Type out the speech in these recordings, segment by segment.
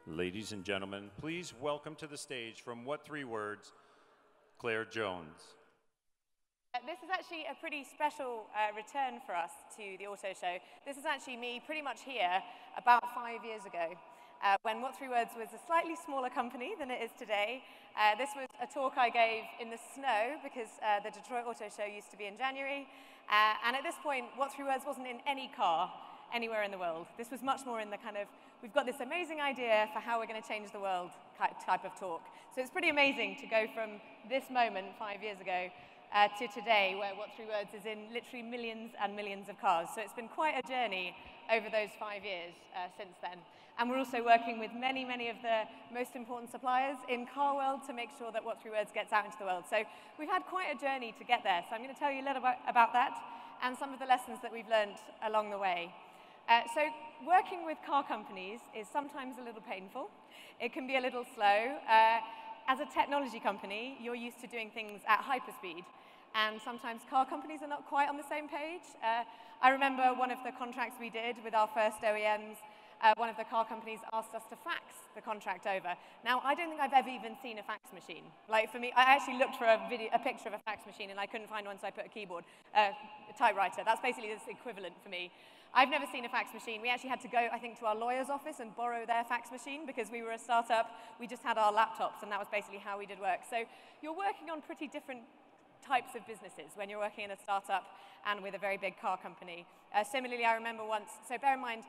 Ladies and gentlemen, please welcome to the stage from What Three Words, Clare Jones. This is actually a pretty special return for us to the auto show. This is actually me pretty much here about 5 years ago when What Three Words was a slightly smaller company than it is today. This was a talk I gave in the snow because the Detroit Auto Show used to be in January. And at this point, What Three Words wasn't in any car anywhere in the world. This was much more in the kind of, we've got this amazing idea for how we're going to change the world type of talk. So it's pretty amazing to go from this moment 5 years ago to today, where What Three Words is in literally millions and millions of cars. So it's been quite a journey over those 5 years since then. And we're also working with many, many of the most important suppliers in car world to make sure that What Three Words gets out into the world. So we've had quite a journey to get there. So I'm going to tell you a little bit about that and some of the lessons that we've learned along the way. So working with car companies is sometimes a little painful. It can be a little slow. As a technology company, you're used to doing things at hyperspeed. And sometimes car companies are not quite on the same page. I remember one of the contracts we did with our first OEMs, one of the car companies asked us to fax the contract over. Now, I don't think I've ever even seen a fax machine. Like for me, I actually looked for a picture of a fax machine and I couldn't find one, so I put a keyboard, a typewriter. That's basically the equivalent for me. I've never seen a fax machine. We actually had to go, I think, to our lawyer's office and borrow their fax machine because we were a startup. We just had our laptops, and that was basically how we did work. So you're working on pretty different types of businesses when you're working in a startup and with a very big car company. Similarly, I remember once, so bear in mind,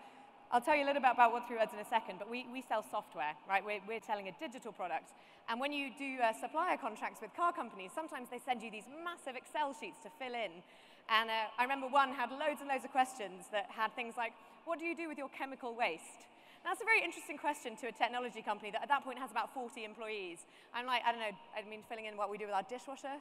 I'll tell you a little bit about What Three Words in a second, but we sell software, right? We're selling a digital product. And when you do supplier contracts with car companies, sometimes they send you these massive Excel sheets to fill in. And I remember one had loads and loads of questions that had things like, what do you do with your chemical waste? Now, that's a very interesting question to a technology company that at that point has about 40 employees. I'm like, I don't know, I mean, filling in what we do with our dishwasher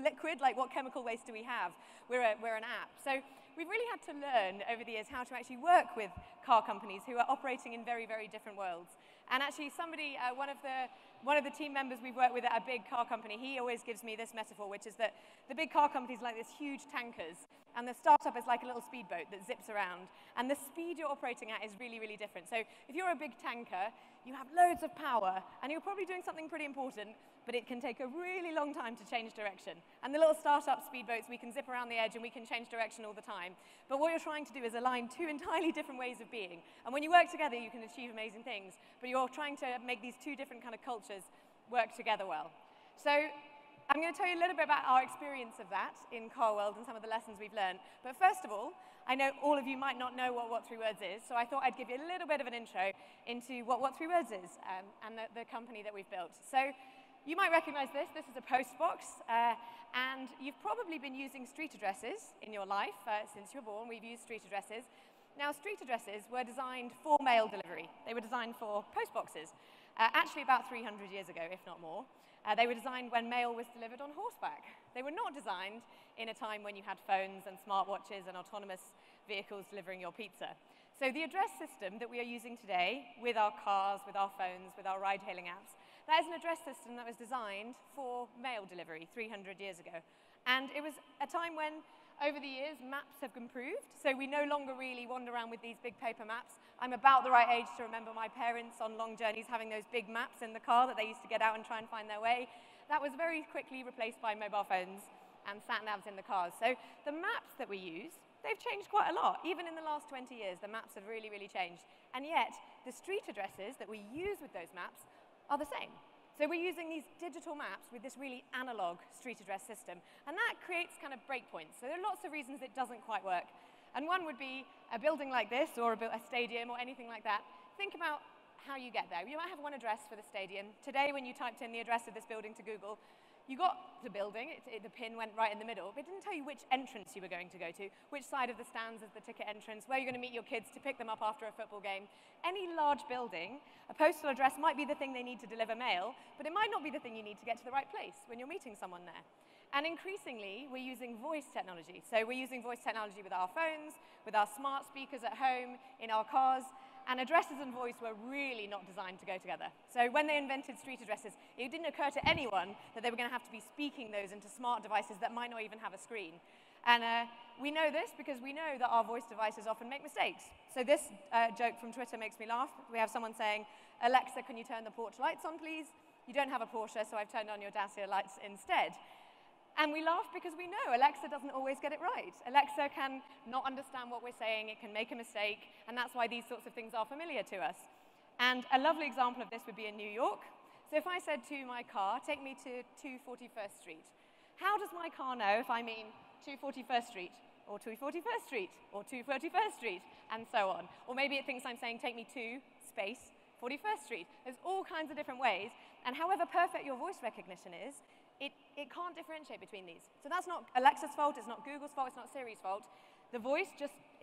liquid, like what chemical waste do we have? We're an app. So we've really had to learn over the years how to actually work with car companies who are operating in very, very different worlds. And actually somebody, one of the team members we've worked with at a big car company, he always gives me this metaphor, which is that the big car companies are like this huge tankers, and the startup is like a little speedboat that zips around. And the speed you're operating at is really, really different. So if you're a big tanker, you have loads of power, and you're probably doing something pretty important, but it can take a really long time to change direction. And the little startup speedboats, we can zip around the edge and we can change direction all the time. But what you're trying to do is align two entirely different ways of being. And when you work together, you can achieve amazing things. But you're trying to make these two different kind of cultures work together well. So I'm going to tell you a little bit about our experience of that in car world and some of the lessons we've learned. But first of all, I know all of you might not know what Three Words is, so I thought I'd give you a little bit of an intro into what Three Words is and the company that we've built. So you might recognize this. This is a post box, and you've probably been using street addresses in your life since you were born. We've used street addresses. Now, street addresses were designed for mail delivery. They were designed for post boxes, actually about 300 years ago, if not more. They were designed when mail was delivered on horseback. They were not designed in a time when you had phones and smartwatches and autonomous vehicles delivering your pizza. So the address system that we are using today with our cars, with our phones, with our ride-hailing apps, that is an address system that was designed for mail delivery 300 years ago. And it was a time when, over the years, maps have improved. So we no longer really wander around with these big paper maps. I'm about the right age to remember my parents on long journeys having those big maps in the car that they used to get out and try and find their way. That was very quickly replaced by mobile phones and sat-navs in the cars. So the maps that we use, they've changed quite a lot. Even in the last 20 years, the maps have really, really changed. And yet, the street addresses that we use with those maps are the same. So we're using these digital maps with this really analog street address system. And that creates kind of breakpoints. So there are lots of reasons it doesn't quite work. And one would be a building like this, or a stadium, or anything like that. Think about how you get there. You might have one address for the stadium. Today, when you typed in the address of this building to Google, you got the building, the pin went right in the middle, but it didn't tell you which entrance you were going to go to, which side of the stands is the ticket entrance, where you're going to meet your kids to pick them up after a football game. Any large building, a postal address might be the thing they need to deliver mail, but it might not be the thing you need to get to the right place when you're meeting someone there. And increasingly, we're using voice technology. So we're using voice technology with our phones, with our smart speakers at home, in our cars, and addresses and voice were really not designed to go together. So when they invented street addresses, it didn't occur to anyone that they were going to have to be speaking those into smart devices that might not even have a screen. And we know this because we know that our voice devices often make mistakes. So this joke from Twitter makes me laugh. We have someone saying, Alexa, can you turn the porch lights on, please? You don't have a Porsche, so I've turned on your Dacia lights instead. And we laugh because we know Alexa doesn't always get it right. Alexa can not understand what we're saying, it can make a mistake, and that's why these sorts of things are familiar to us. And a lovely example of this would be in New York. So if I said to my car, take me to 241st Street, how does my car know if I mean 241st Street, or 241st Street, or 231st Street, and so on? Or maybe it thinks I'm saying, take me to, space, 41st Street. There's all kinds of different ways, and however perfect your voice recognition is, it can't differentiate between these. So that's not Alexa's fault, it's not Google's fault, it's not Siri's fault. The voice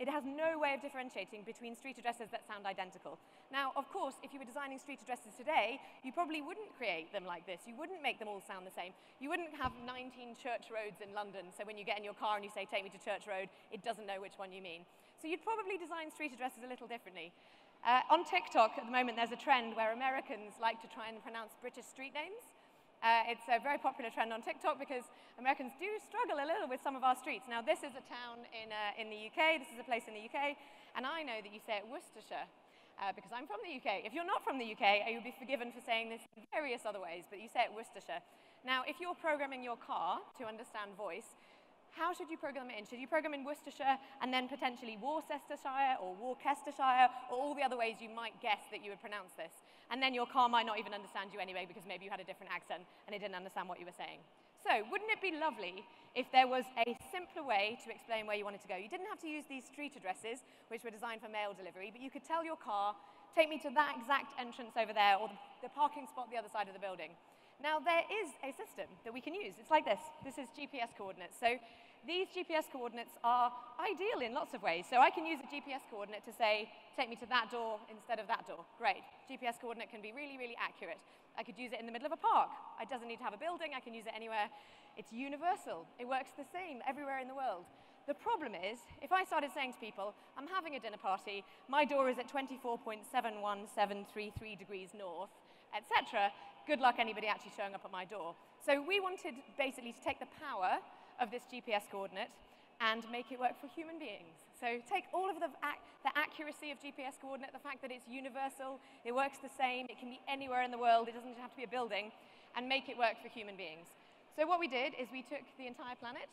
it has no way of differentiating between street addresses that sound identical. Now, of course, if you were designing street addresses today, you probably wouldn't create them like this. You wouldn't make them all sound the same. You wouldn't have 19 church roads in London, so when you get in your car and you say, take me to Church Road, it doesn't know which one you mean. So you'd probably design street addresses a little differently. On TikTok, at the moment, there's a trend where Americans like to try and pronounce British street names. It's a very popular trend on TikTok because Americans do struggle a little with some of our streets. Now, this is a town in the UK, this is a place in the UK, and I know that you say it Worcestershire because I'm from the UK. If you're not from the UK, you'll be forgiven for saying this in various other ways, but you say it Worcestershire. Now, if you're programming your car to understand voice, how should you program it in? Should you program in Worcestershire and then potentially Worcestershire or Worcestershire or all the other ways you might guess that you would pronounce this? And then your car might not even understand you anyway because maybe you had a different accent and it didn't understand what you were saying. So wouldn't it be lovely if there was a simpler way to explain where you wanted to go? You didn't have to use these street addresses, which were designed for mail delivery, but you could tell your car, take me to that exact entrance over there or the parking spot the other side of the building. Now, there is a system that we can use. It's like this. This is GPS coordinates. So these GPS coordinates are ideal in lots of ways. So I can use a GPS coordinate to say, take me to that door instead of that door. Great. GPS coordinate can be really, really accurate. I could use it in the middle of a park. It doesn't need to have a building. I can use it anywhere. It's universal. It works the same everywhere in the world. The problem is, if I started saying to people, I'm having a dinner party, my door is at 24.71733 degrees north, etc., good luck anybody actually showing up at my door. So we wanted basically to take the power of this GPS coordinate and make it work for human beings. So take all of the accuracy of GPS coordinate, the fact that it's universal, it works the same, it can be anywhere in the world, it doesn't have to be a building, and make it work for human beings. So what we did is we took the entire planet,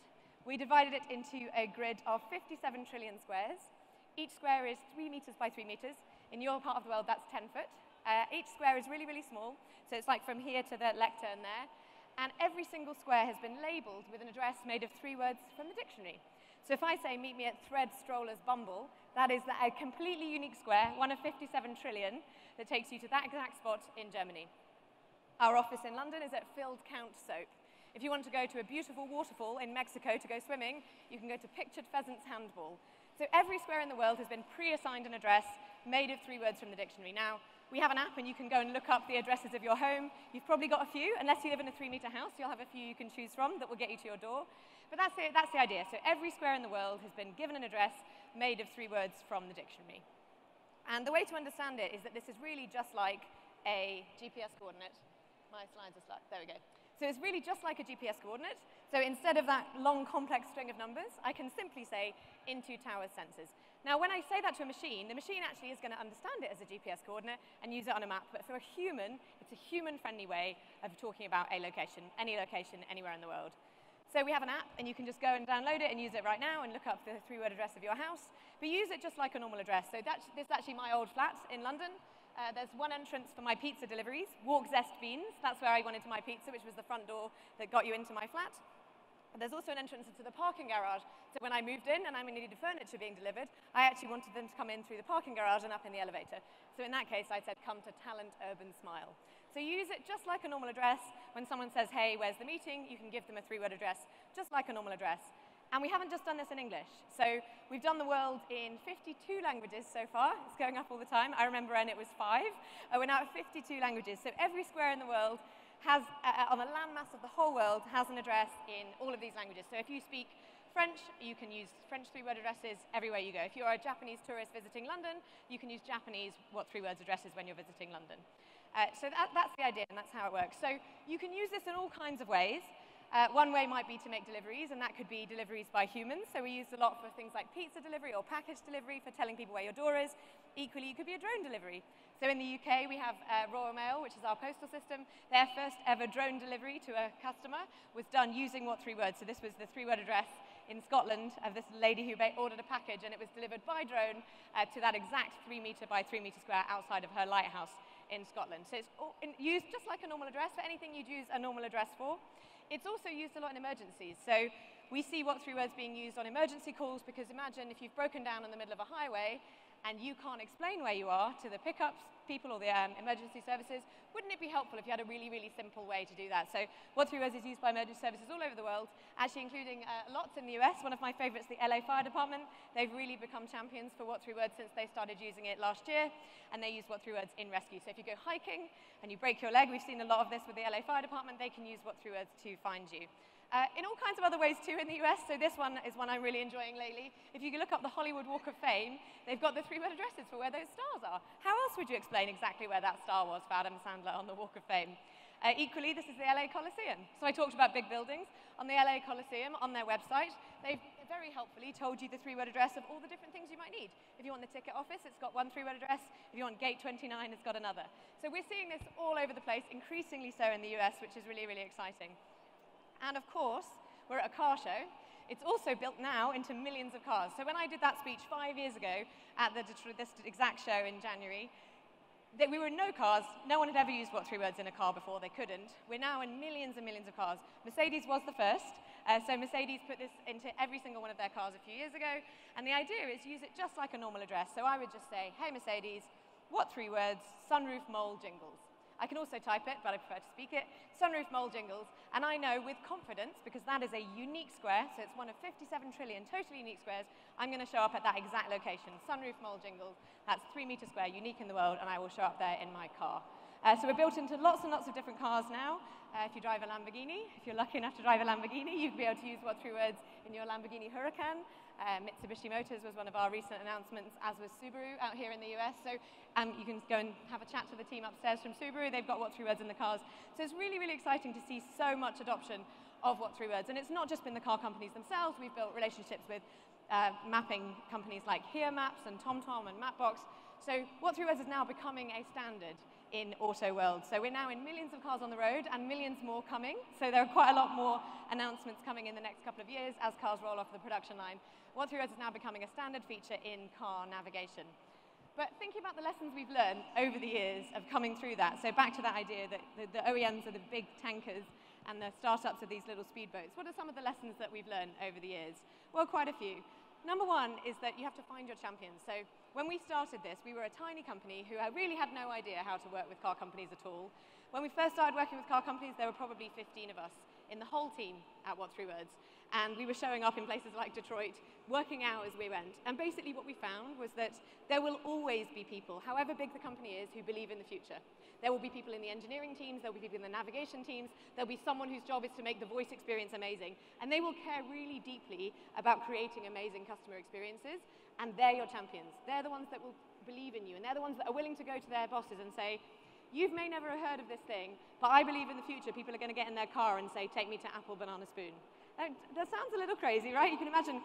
we divided it into a grid of 57 trillion squares. Each square is 3 meters by 3 meters. In your part of the world, that's 10 foot. Each square is really, really small, so it's like from here to the lectern there. And every single square has been labeled with an address made of 3 words from the dictionary. So if I say, meet me at Thread Strollers Bumble, that is a completely unique square, one of 57 trillion, that takes you to that exact spot in Germany. Our office in London is at Filled Count Soap. If you want to go to a beautiful waterfall in Mexico to go swimming, you can go to Pictured Pheasants Handball. So every square in the world has been pre-assigned an address made of 3 words from the dictionary. Now, we have an app and you can go and look up the addresses of your home. You've probably got a few, unless you live in a 3-meter house, you'll have a few you can choose from that will get you to your door. But that's the idea. So every square in the world has been given an address made of 3 words from the dictionary. And the way to understand it is that this is really just like a GPS coordinate. My slides are stuck. There we go. So it's really just like a GPS coordinate. So instead of that long, complex string of numbers, I can simply say into towers sensors. Now, when I say that to a machine, the machine actually is going to understand it as a GPS coordinate and use it on a map. But for a human, it's a human-friendly way of talking about a location, any location, anywhere in the world. So we have an app, and you can just go and download it and use it right now and look up the 3-word address of your house. But use it just like a normal address. So this is actually my old flat in London. There's one entrance for my pizza deliveries, Walk Zest Beans. That's where I went into my pizza, which was the front door that got you into my flat. But there's also an entrance into the parking garage. So when I moved in and I needed furniture being delivered, I actually wanted them to come in through the parking garage and up in the elevator. So in that case, I said, come to Talent Urban Smile. So use it just like a normal address. When someone says, hey, where's the meeting? You can give them a 3-word address, just like a normal address. And we haven't just done this in English. So we've done the world in 52 languages so far. It's going up all the time. I remember when it was 5. We're now at 52 languages. So every square in the world has, on the landmass of the whole world, has an address in all of these languages. So if you speak French, you can use French 3-word addresses everywhere you go. If you're a Japanese tourist visiting London, you can use Japanese 3-word addresses when you're visiting London. So that's the idea, and that's how it works. So you can use this in all kinds of ways. One way might be to make deliveries, and that could be deliveries by humans. So we use a lot for things like pizza delivery or package delivery for telling people where your door is. Equally, it could be a drone delivery. So in the UK, we have Royal Mail, which is our postal system. Their first ever drone delivery to a customer was done using What 3 Words. So this was the 3-word address in Scotland of this lady who ordered a package, and it was delivered by drone to that exact 3 metre by 3 metre square outside of her lighthouse in Scotland. So it's used just like a normal address for anything you'd use a normal address for. It's also used a lot in emergencies. So we see What 3 Words being used on emergency calls, because imagine if you've broken down in the middle of a highway and you can't explain where you are to the pickups people or the emergency services. Wouldn't it be helpful if you had a really, really simple way to do that? So What 3 Words is used by emergency services all over the world, actually including lots in the US. One of my favorites, the LA Fire Department. They've really become champions for What 3 Words since they started using it last year, and they use What 3 Words in rescue. So if you go hiking and you break your leg, we've seen a lot of this with the LA Fire Department, they can use What 3 Words to find you. In all kinds of other ways too in the US, so this one is one I'm really enjoying lately. If you look up the Hollywood Walk of Fame, they've got the 3-word addresses for where those stars are. How else would you explain exactly where that star was for Adam Sandler on the Walk of Fame? Equally, this is the LA Coliseum. So I talked about big buildings. On the LA Coliseum, on their website, they've very helpfully told you the 3-word address of all the different things you might need. If you want the ticket office, it's got one 3-word address. If you want gate 29, it's got another. So we're seeing this all over the place, increasingly so in the US, which is really, really exciting. And of course, we're at a car show. It's also built now into millions of cars. So when I did that speech 5 years ago at this exact show in January, we were in no cars. No one had ever used What 3 Words in a car before. They couldn't. We're now in millions and millions of cars. Mercedes was the first. So Mercedes put this into every single one of their cars a few years ago. And the idea is use it just like a normal address. So I would just say, hey, Mercedes, What 3 Words, sunroof mole jingles. I can also type it, but I prefer to speak it. Sunroof mole jingles. And I know with confidence, because that is a unique square, so it's one of 57 trillion totally unique squares, I'm going to show up at that exact location. Sunroof mole jingles. That's 3 metre square, unique in the world, and I will show up there in my car. So we're built into lots and lots of different cars now. If you drive a Lamborghini, if you're lucky enough to drive a Lamborghini, you'd be able to use What 3 Words in your Lamborghini Huracan. Mitsubishi Motors was one of our recent announcements, as was Subaru out here in the US. So you can go and have a chat to the team upstairs from Subaru. They've got What 3 Words in the cars. So it's really, really exciting to see so much adoption of What 3 Words. And it's not just been the car companies themselves. We've built relationships with mapping companies like Here Maps and TomTom and Mapbox. So What 3 Words is now becoming a standard in auto world. So we're now in millions of cars on the road and millions more coming. So there are quite a lot more announcements coming in the next couple of years as cars roll off the production line. What 3 Words is now becoming a standard feature in car navigation. But thinking about the lessons we've learned over the years of coming through that, so back to that idea that the OEMs are the big tankers and the startups are these little speedboats. What are some of the lessons that we've learned over the years? Well, quite a few. Number one is that you have to find your champions. So when we started this, we were a tiny company who really had no idea how to work with car companies at all. When we first started working with car companies, there were probably 15 of us in the whole team at What 3 Words. And we were showing up in places like Detroit, working out as we went. And basically what we found was that there will always be people, however big the company is, who believe in the future. There will be people in the engineering teams, there will be people in the navigation teams, there'll be someone whose job is to make the voice experience amazing. And they will care really deeply about creating amazing customer experiences, and they're your champions. They're the ones that will believe in you, and they're the ones that are willing to go to their bosses and say, you may never have heard of this thing, but I believe in the future people are going to get in their car and say, take me to Apple Banana Spoon. That sounds a little crazy, right? You can imagine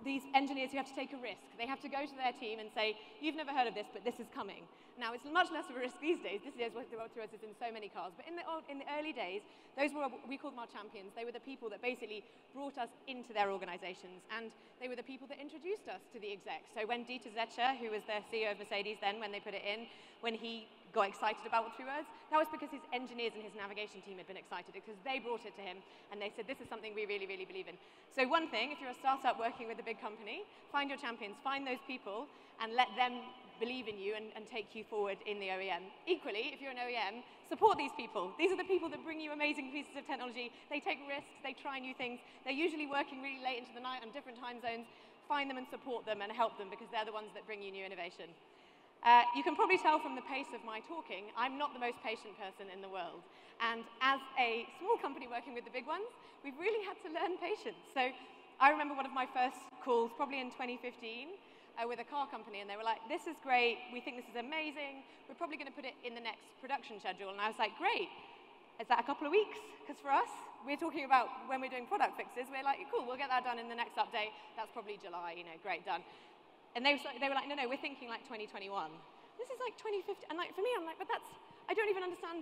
these engineers who have to take a risk. They have to go to their team and say, you've never heard of this, but this is coming. Now, it's much less of a risk these days. This is what 3 Words is in so many cars. But in the early days, those were, we called them our champions. They were the people that basically brought us into their organizations. And they were the people that introduced us to the execs. So when Dieter Zetscher, who was the CEO of Mercedes then, when they put it in, when he got excited about What 3 Words, that was because his engineers and his navigation team had been excited, because they brought it to him and they said, this is something we really, really believe in. So one thing, if you're a startup working with a big company, find your champions, find those people and let them believe in you and take you forward in the OEM. Equally, if you're an OEM, support these people. These are the people that bring you amazing pieces of technology. They take risks, they try new things. They're usually working really late into the night on different time zones. Find them and support them and help them, because they're the ones that bring you new innovation. You can probably tell from the pace of my talking, I'm not the most patient person in the world. And as a small company working with the big ones, we've really had to learn patience. So I remember one of my first calls, probably in 2015, with a car company, and they were like, this is great, we think this is amazing, we're probably going to put it in the next production schedule. And I was like, great. Is that a couple of weeks? Because for us, we're talking about when we're doing product fixes, we're like, cool, we'll get that done in the next update. That's probably July, great, done. And they were like, no, we're thinking like 2021. This is like 2050. And like for me, I'm like, but I don't even understand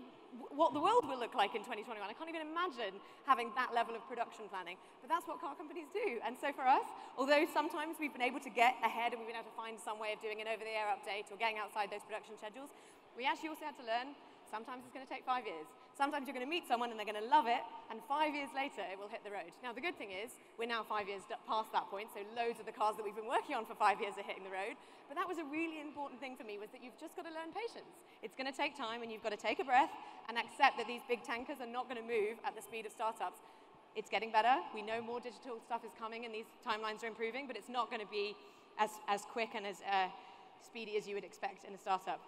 what the world will look like in 2021. I can't even imagine having that level of production planning. But that's what car companies do. And so for us, although sometimes we've been able to get ahead and we've been able to find some way of doing an over-the-air update or getting outside those production schedules, we actually also had to learn sometimes it's going to take 5 years. Sometimes you're going to meet someone and they're going to love it, and 5 years later it will hit the road. Now the good thing is, we're now 5 years past that point, so loads of the cars that we've been working on for 5 years are hitting the road. But that was a really important thing for me, was that you've just got to learn patience. It's going to take time, and you've got to take a breath and accept that these big tankers are not going to move at the speed of startups. It's getting better. We know more digital stuff is coming, and these timelines are improving, but it's not going to be as quick and as speedy as you would expect in a startup.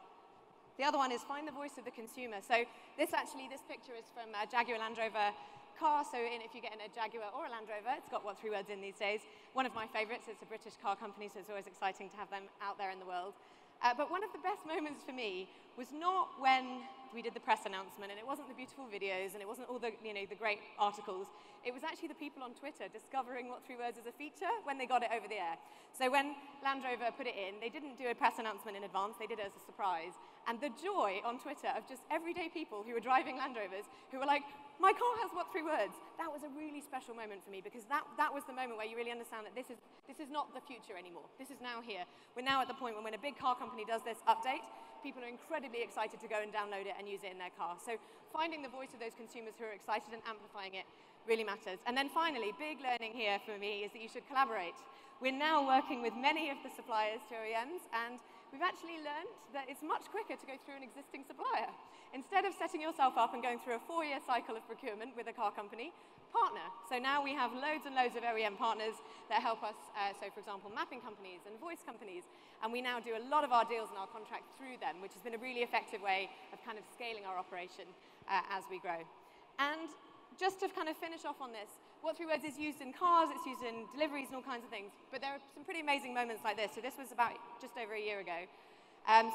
The other one is find the voice of the consumer. So this picture is from a Jaguar Land Rover car. So if you get in a Jaguar or a Land Rover, it's got what 3 words in these days. One of my favorites. It's a British car company, so it's always exciting to have them out there in the world. But one of the best moments for me was not when we did the press announcement, and it wasn't the beautiful videos, and it wasn't all the great articles. It was actually the people on Twitter discovering what 3 words as a feature when they got it over the air. So when Land Rover put it in, they didn't do a press announcement in advance, they did it as a surprise. And the joy on Twitter of just everyday people who were driving Land Rovers who were like, my car has what 3 words? That was a really special moment for me, because that was the moment where you really understand that this is not the future anymore. This is now here. We're now at the point when a big car company does this update, people are incredibly excited to go and download it and use it in their car. So finding the voice of those consumers who are excited and amplifying it really matters. And then finally, big learning here for me is that you should collaborate. We're now working with many of the suppliers to OEMs, and we've actually learned that it's much quicker to go through an existing supplier. Instead of setting yourself up and going through a 4-year cycle of procurement with a car company, partner. So now we have loads and loads of OEM partners that help us, so for example, mapping companies and voice companies, and we now do a lot of our deals and our contracts through them, which has been a really effective way of kind of scaling our operation as we grow. And just to kind of finish off on this, what 3 words is used in cars, it's used in deliveries and all kinds of things, but there are some pretty amazing moments like this. So this was about just over a year ago.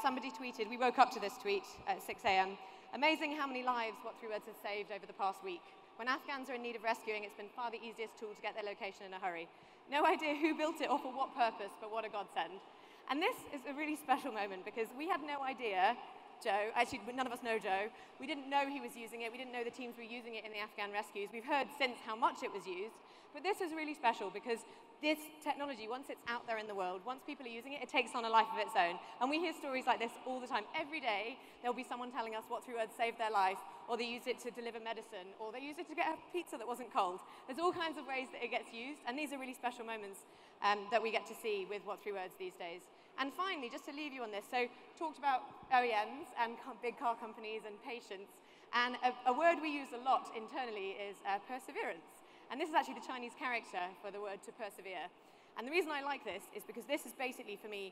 Somebody tweeted, we woke up to this tweet at 6 a.m. Amazing how many lives what 3 words has saved over the past week. When Afghans are in need of rescuing, it's been far the easiest tool to get their location in a hurry. No idea who built it or for what purpose, but what a godsend. And this is a really special moment, because we had no idea, Joe, actually none of us know Joe, we didn't know he was using it, we didn't know the teams were using it in the Afghan rescues. We've heard since how much it was used, but this is really special because this technology, once it's out there in the world, once people are using it, it takes on a life of its own. And we hear stories like this all the time. Every day, there'll be someone telling us what 3 words saved their life, or they use it to deliver medicine, or they use it to get a pizza that wasn't cold. There's all kinds of ways that it gets used, and these are really special moments that we get to see with what 3 words these days. And finally, just to leave you on this, so talked about OEMs and big car companies and patience, and a word we use a lot internally is perseverance. And this is actually the Chinese character for the word to persevere. And the reason I like this is because this is basically, for me,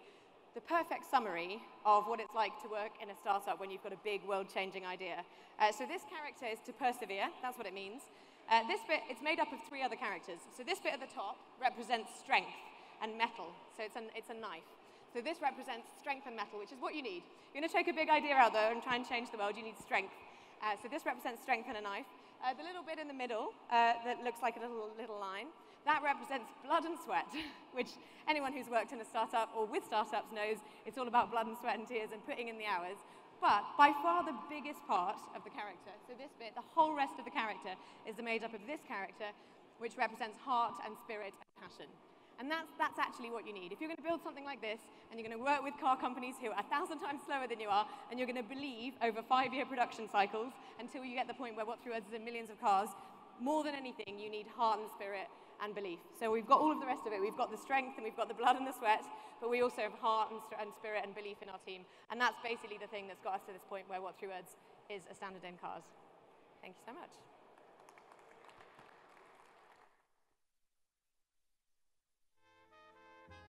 the perfect summary of what it's like to work in a startup when you've got a big world-changing idea. So this character is to persevere, that's what it means. This bit, it's made up of 3 other characters. So this bit at the top represents strength and metal, so it's a knife. So this represents strength and metal, which is what you need. You're going to take a big idea out there and try and change the world, you need strength. So this represents strength and a knife. The little bit in the middle that looks like a little line, that represents blood and sweat, which anyone who's worked in a startup or with startups knows it's all about blood and sweat and tears and putting in the hours. But by far the biggest part of the character, so this bit, the whole rest of the character is made up of this character, which represents heart and spirit and passion. And that's actually what you need. If you're going to build something like this, and you're going to work with car companies who are 1,000 times slower than you are, and you're going to believe over 5-year production cycles until you get the point where what 3 words is in millions of cars, more than anything, you need heart and spirit and belief. So we've got all of the rest of it. We've got the strength, and we've got the blood and the sweat, but we also have heart and spirit and belief in our team. And that's basically the thing that's got us to this point where what 3 words is a standard in cars. Thank you so much.